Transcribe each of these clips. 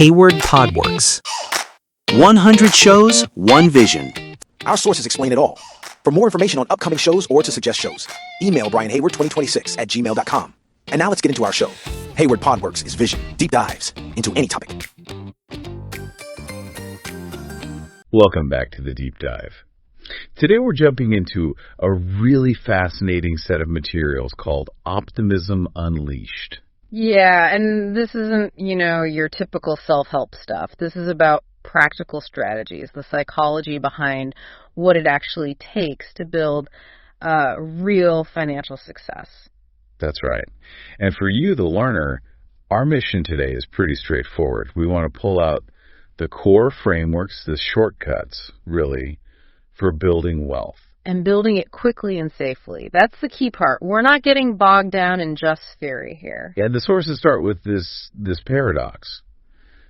Hayward Podworks. 100 shows, one vision. Our sources explain it all. For more information on upcoming shows or to suggest shows, email brianhayward2026@gmail.com. And now let's get into our show. Hayward Podworks is vision, deep dives into any topic. Welcome back to the Deep Dive. Today we're jumping into a really fascinating set of materials called Optimism Unleashed. Yeah, and this isn't, your typical self-help stuff. This is about practical strategies, the psychology behind what it actually takes to build real financial success. That's right. And for you, the learner, our mission today is pretty straightforward. We want to pull out the core frameworks, the shortcuts, really, for building wealth. And building it quickly and safely. That's the key part. We're not getting bogged down in just theory here. Yeah, the sources start with this paradox.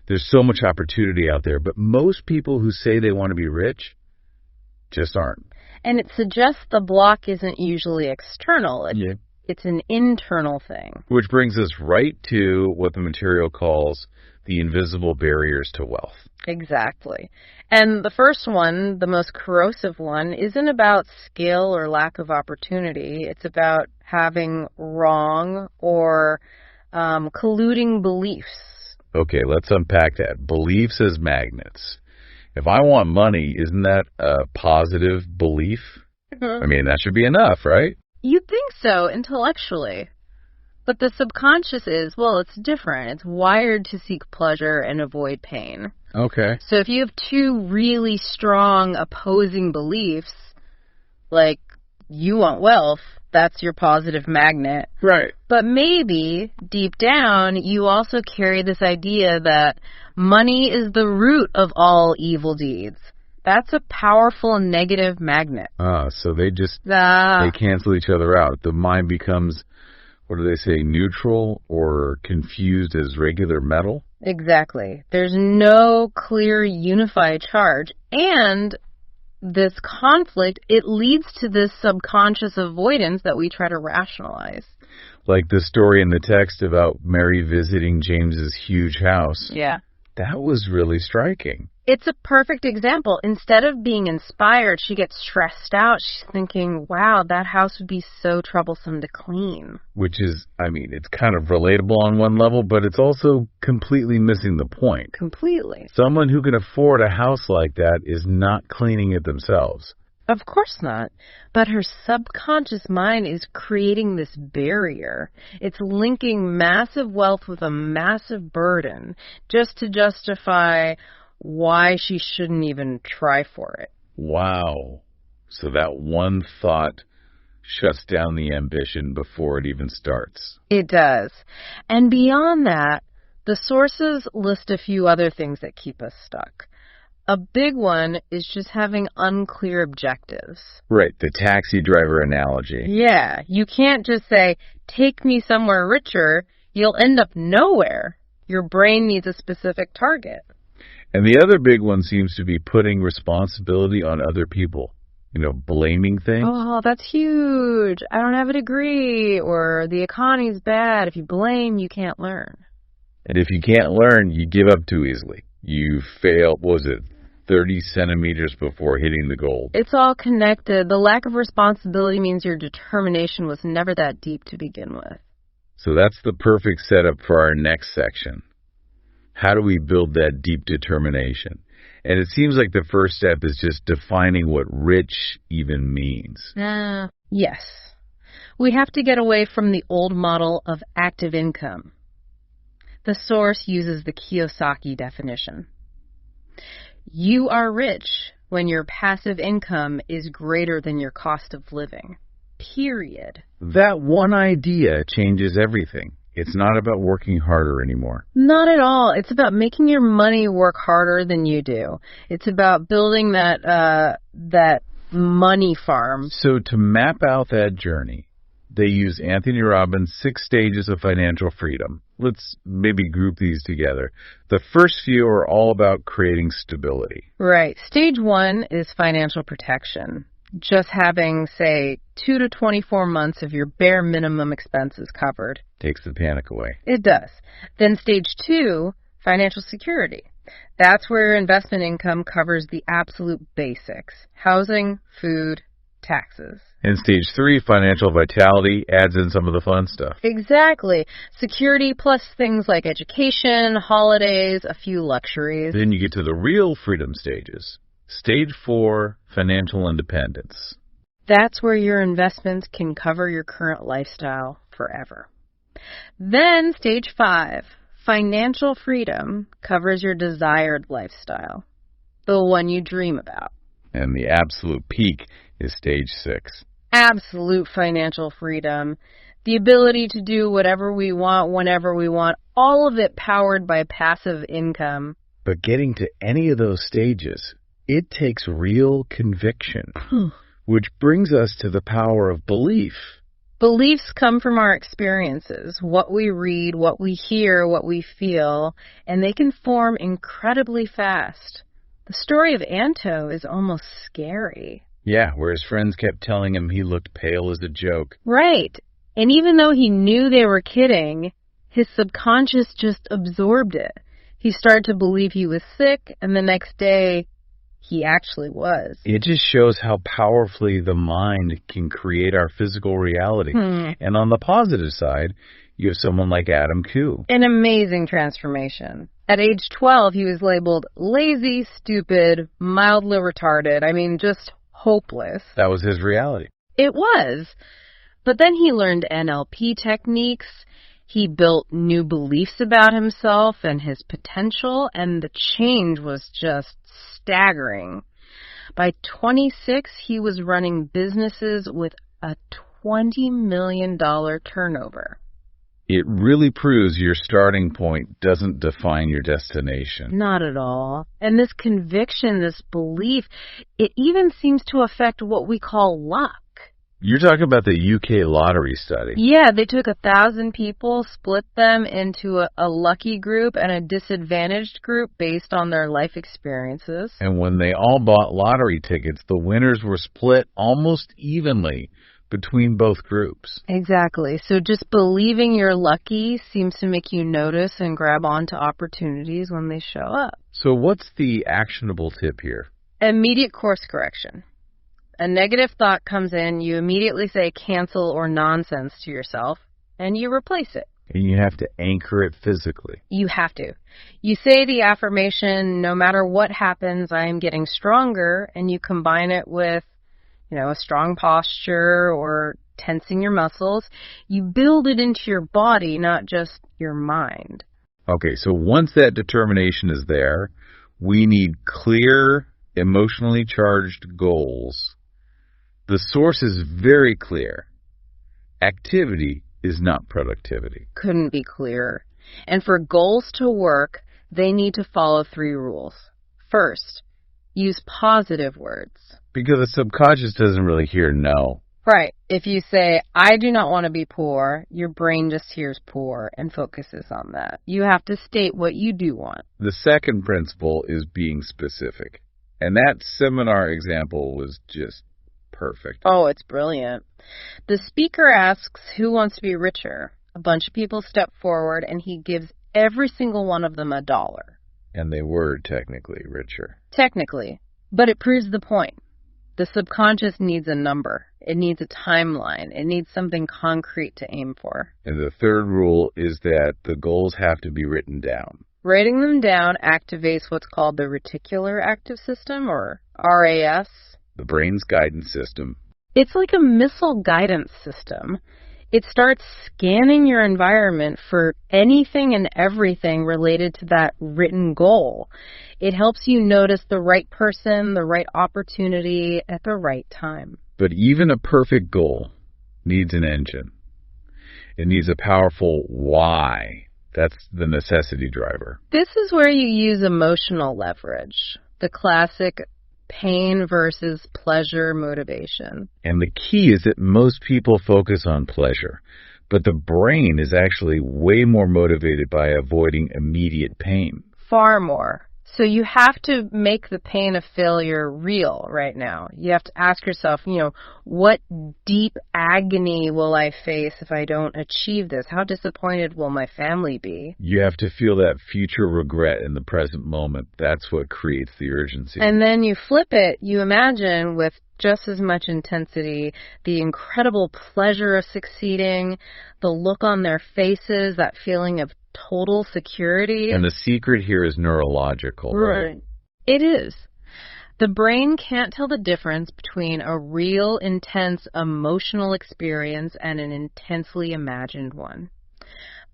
There's so much opportunity out there, but most people who say they want to be rich just aren't. And it suggests the block isn't usually external. It's an internal thing. Which brings us right to what the material calls the invisible barriers to wealth. Exactly. And the first one, the most corrosive one, isn't about skill or lack of opportunity. It's about having wrong or colluding beliefs. Okay, let's unpack that. Beliefs as magnets. If I want money, isn't that a positive belief? I mean, that should be enough, right? You'd think so, intellectually. But the subconscious is, it's different. It's wired to seek pleasure and avoid pain. Okay. So if you have two really strong opposing beliefs, like you want wealth, that's your positive magnet. Right. But maybe, deep down, you also carry this idea that money is the root of all evil deeds. That's a powerful negative magnet. So they they cancel each other out. The mind becomes, what do they say, neutral or confused as regular metal? Exactly. There's no clear unified charge. And this conflict, it leads to this subconscious avoidance that we try to rationalize. Like the story in the text about Mary visiting James's huge house. Yeah. That was really striking. It's a perfect example. Instead of being inspired, she gets stressed out. She's thinking, wow, that house would be so troublesome to clean. Which is, it's kind of relatable on one level, but it's also completely missing the point. Completely. Someone who can afford a house like that is not cleaning it themselves. Of course not. But her subconscious mind is creating this barrier. It's linking massive wealth with a massive burden just to justify why she shouldn't even try for it. Wow. So that one thought shuts down the ambition before it even starts. It does. And beyond that, the sources list a few other things that keep us stuck. A big one is just having unclear objectives. Right, the taxi driver analogy. Yeah, you can't just say, take me somewhere richer. You'll end up nowhere. Your brain needs a specific target. And the other big one seems to be putting responsibility on other people. Blaming things. Oh, that's huge. I don't have a degree, or the economy's bad. If you blame, you can't learn. And if you can't learn, you give up too easily. You fail, 30 centimeters before hitting the goal. It's all connected. The lack of responsibility means your determination was never that deep to begin with. So that's the perfect setup for our next section. How do we build that deep determination? And it seems like the first step is just defining what rich even means. Yes. We have to get away from the old model of active income. The source uses the Kiyosaki definition. You are rich when your passive income is greater than your cost of living. Period. That one idea changes everything. It's not about working harder anymore. Not at all. It's about making your money work harder than you do. It's about building that money farm. So to map out that journey, they use Anthony Robbins' 6 stages of financial freedom. Let's maybe group these together. The first few are all about creating stability. Right. Stage 1 is financial protection. Just having, say, 2 to 24 months of your bare minimum expenses covered. Takes the panic away. It does. Then stage 2, financial security. That's where your investment income covers the absolute basics: housing, food, taxes. And stage 3, financial vitality, adds in some of the fun stuff. Exactly. Security plus things like education, holidays, a few luxuries. Then you get to the real freedom stages. Stage 4, financial independence. That's where your investments can cover your current lifestyle forever. Then stage 5, financial freedom, covers your desired lifestyle, the one you dream about. And the absolute peak is stage 6. Absolute financial freedom, the ability to do whatever we want, whenever we want, all of it powered by passive income. But getting to any of those stages, it takes real conviction, which brings us to the power of belief. Beliefs come from our experiences, what we read, what we hear, what we feel, and they can form incredibly fast. The story of Anto is almost scary. Yeah, where his friends kept telling him he looked pale as a joke. Right. And even though he knew they were kidding, his subconscious just absorbed it. He started to believe he was sick, and the next day, he actually was. It just shows how powerfully the mind can create our physical reality. And on the positive side, you have someone like Adam Koo. An amazing transformation. At age 12, he was labeled lazy, stupid, mildly retarded. I mean, just hopeless. That was his reality. It was. But then he learned NLP techniques. He built new beliefs about himself and his potential, and the change was just staggering. By 26, he was running businesses with a $20 million turnover. It really proves your starting point doesn't define your destination. Not at all. And this conviction, this belief, it even seems to affect what we call luck. You're talking about the UK lottery study. Yeah, they took 1,000 people, split them into a lucky group and a disadvantaged group based on their life experiences. And when they all bought lottery tickets, the winners were split almost evenly between both groups. Exactly. So just believing you're lucky seems to make you notice and grab onto opportunities when they show up. So what's the actionable tip here? Immediate course correction. A negative thought comes in, you immediately say cancel or nonsense to yourself, and you replace it. And you have to anchor it physically. You have to. You say the affirmation, no matter what happens, I am getting stronger, and you combine it with a strong posture or tensing your muscles. You build it into your body, not just your mind. Okay, so once that determination is there, we need clear, emotionally charged goals. The source is very clear. Activity is not productivity. Couldn't be clearer. And for goals to work, they need to follow 3 rules. First, use positive words. Because the subconscious doesn't really hear no. Right. If you say, I do not want to be poor, your brain just hears poor and focuses on that. You have to state what you do want. The second principle is being specific. And that seminar example was just perfect. Oh, it's brilliant. The speaker asks who wants to be richer. A bunch of people step forward and he gives every single one of them $1. And they were technically richer. Technically. But it proves the point. The subconscious needs a number. It needs a timeline. It needs something concrete to aim for. And the third rule is that the goals have to be written down. Writing them down activates what's called the reticular active system, or RAS. The brain's guidance system. It's like a missile guidance system. It starts scanning your environment for anything and everything related to that written goal. It helps you notice the right person, the right opportunity at the right time. But even a perfect goal needs an engine. It needs a powerful why. That's the necessity driver. This is where you use emotional leverage, the classic pain versus pleasure motivation. And the key is that most people focus on pleasure, but the brain is actually way more motivated by avoiding immediate pain. Far more. So you have to make the pain of failure real right now. You have to ask yourself, what deep agony will I face if I don't achieve this? How disappointed will my family be? You have to feel that future regret in the present moment. That's what creates the urgency. And then you flip it. You imagine with just as much intensity the incredible pleasure of succeeding, the look on their faces, that feeling of total security. And the secret here is neurological, right? It is. The brain can't tell the difference between a real, intense, emotional experience and an intensely imagined one.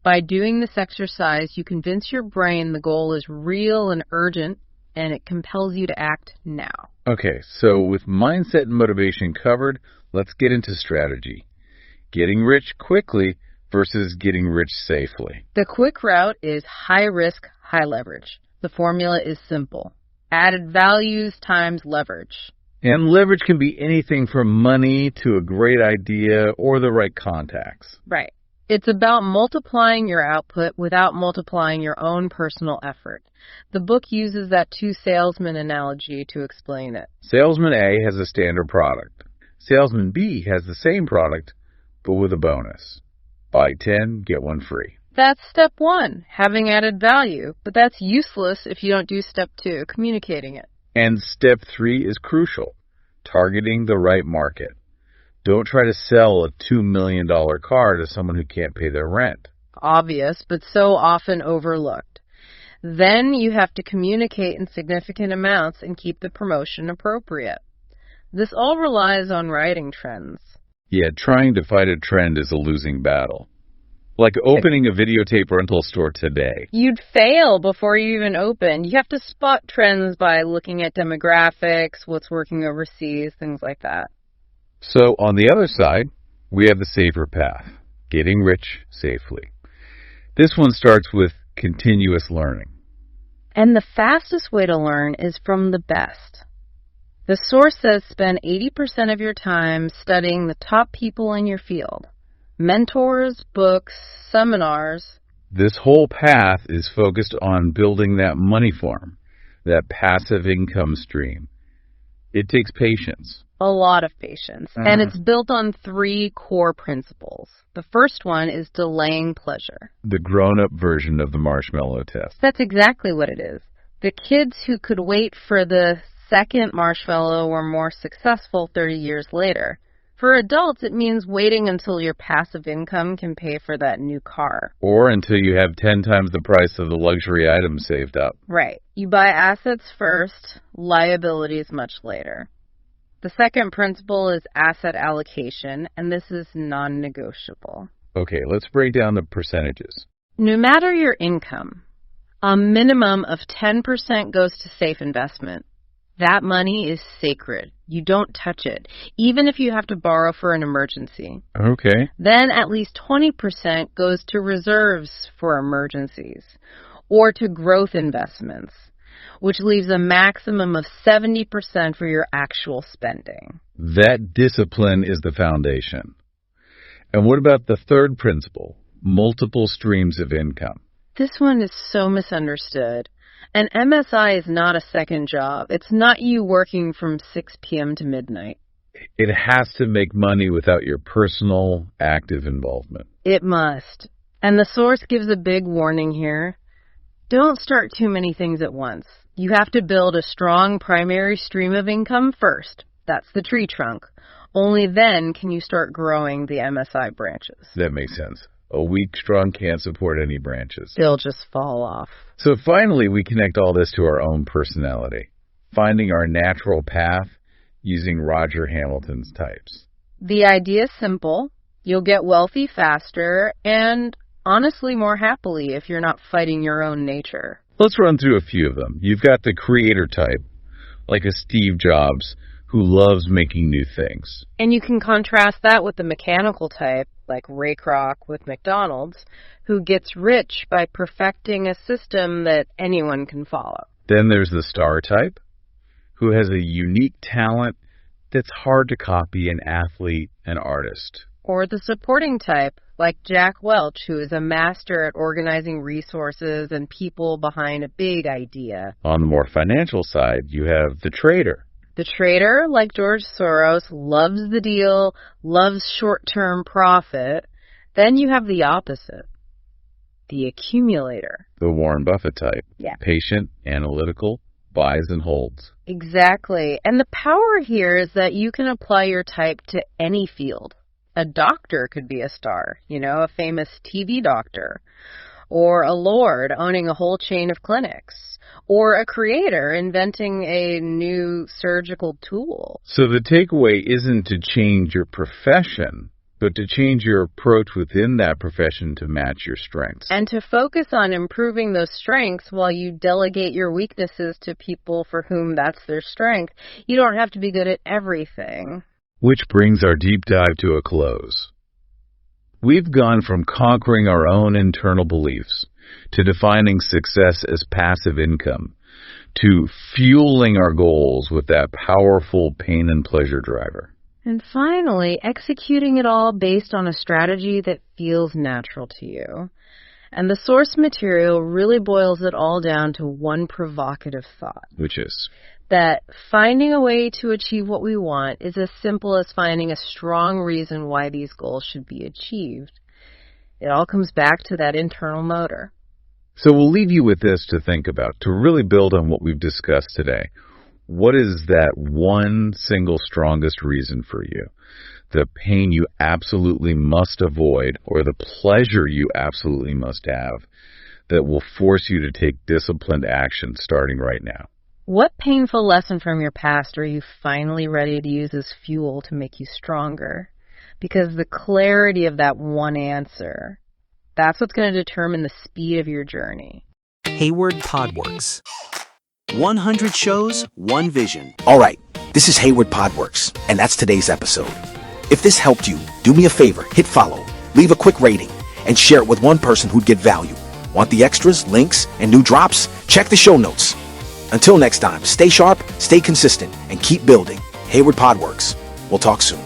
By doing this exercise, you convince your brain the goal is real and urgent, and it compels you to act now. Okay, so with mindset and motivation covered, let's get into strategy. Getting rich quickly versus getting rich safely. The quick route is high risk, high leverage. The formula is simple. Added values times leverage. And leverage can be anything from money to a great idea or the right contacts. Right. It's about multiplying your output without multiplying your own personal effort. The book uses that two salesman analogy to explain it. Salesman A has a standard product. Salesman B has the same product, but with a bonus. Buy 10, get 1 free. That's step 1, having added value. But that's useless if you don't do step 2, communicating it. And step 3 is crucial, targeting the right market. Don't try to sell a $2 million car to someone who can't pay their rent. Obvious, but so often overlooked. Then you have to communicate in significant amounts and keep the promotion appropriate. This all relies on writing trends. Yeah, trying to fight a trend is a losing battle. Like opening a videotape rental store today. You'd fail before you even open. You have to spot trends by looking at demographics, what's working overseas, things like that. So on the other side, we have the safer path, getting rich safely. This one starts with continuous learning. And the fastest way to learn is from the best. The source says spend 80% of your time studying the top people in your field. Mentors, books, seminars. This whole path is focused on building that money farm, that passive income stream. It takes patience. A lot of patience. And it's built on 3 core principles. The first one is delaying pleasure. The grown-up version of the marshmallow test. That's exactly what it is. The kids who could wait for the second marshmallow were more successful 30 years later. For adults, it means waiting until your passive income can pay for that new car. Or until you have 10 times the price of the luxury items saved up. Right. You buy assets first, liabilities much later. The second principle is asset allocation, and this is non-negotiable. Okay, let's break down the percentages. No matter your income, a minimum of 10% goes to safe investment. That money is sacred. You don't touch it, even if you have to borrow for an emergency. Okay. Then at least 20% goes to reserves for emergencies or to growth investments, which leaves a maximum of 70% for your actual spending. That discipline is the foundation. And what about the third principle, multiple streams of income? This one is so misunderstood. An MSI is not a second job. It's not you working from 6 p.m. to midnight. It has to make money without your personal, active involvement. It must. And the source gives a big warning here. Don't start too many things at once. You have to build a strong primary stream of income first. That's the tree trunk. Only then can you start growing the MSI branches. That makes sense. A weak trunk can't support any branches. They'll just fall off. So finally, we connect all this to our own personality, finding our natural path using Roger Hamilton's types. The idea is simple. You'll get wealthy faster and honestly more happily if you're not fighting your own nature. Let's run through a few of them. You've got the creator type, like a Steve Jobs, who loves making new things. And you can contrast that with the mechanical type, like Ray Kroc with McDonald's, who gets rich by perfecting a system that anyone can follow. Then there's the star type, who has a unique talent that's hard to copy: an athlete, an artist, Or the supporting type, like Jack Welch, who is a master at organizing resources and people behind a big idea. On the more financial side, you have the trader. The trader, like George Soros, loves the deal, loves short-term profit. Then you have the opposite, the accumulator. The Warren Buffett type. Yeah. Patient, analytical, buys and holds. Exactly. And the power here is that you can apply your type to any field. A doctor could be a star, a famous TV doctor, or a lord owning a whole chain of clinics, or a creator inventing a new surgical tool. So the takeaway isn't to change your profession, but to change your approach within that profession to match your strengths. And to focus on improving those strengths while you delegate your weaknesses to people for whom that's their strength. You don't have to be good at everything. Which brings our deep dive to a close. We've gone from conquering our own internal beliefs to defining success as passive income to fueling our goals with that powerful pain and pleasure driver. And finally, executing it all based on a strategy that feels natural to you. And the source material really boils it all down to one provocative thought. Which is? That finding a way to achieve what we want is as simple as finding a strong reason why these goals should be achieved. It all comes back to that internal motor. So we'll leave you with this to think about, to really build on what we've discussed today. What is that one single strongest reason for you? The pain you absolutely must avoid or the pleasure you absolutely must have that will force you to take disciplined action starting right now? What painful lesson from your past are you finally ready to use as fuel to make you stronger? Because the clarity of that one answer, that's what's going to determine the speed of your journey. Hayward Podworks. 100 shows, one vision. All right, this is Hayward Podworks, and that's today's episode. If this helped you, do me a favor, hit follow, leave a quick rating, and share it with one person who'd get value. Want the extras, links, and new drops? Check the show notes. Until next time, stay sharp, stay consistent, and keep building. Hayward Podworks. We'll talk soon.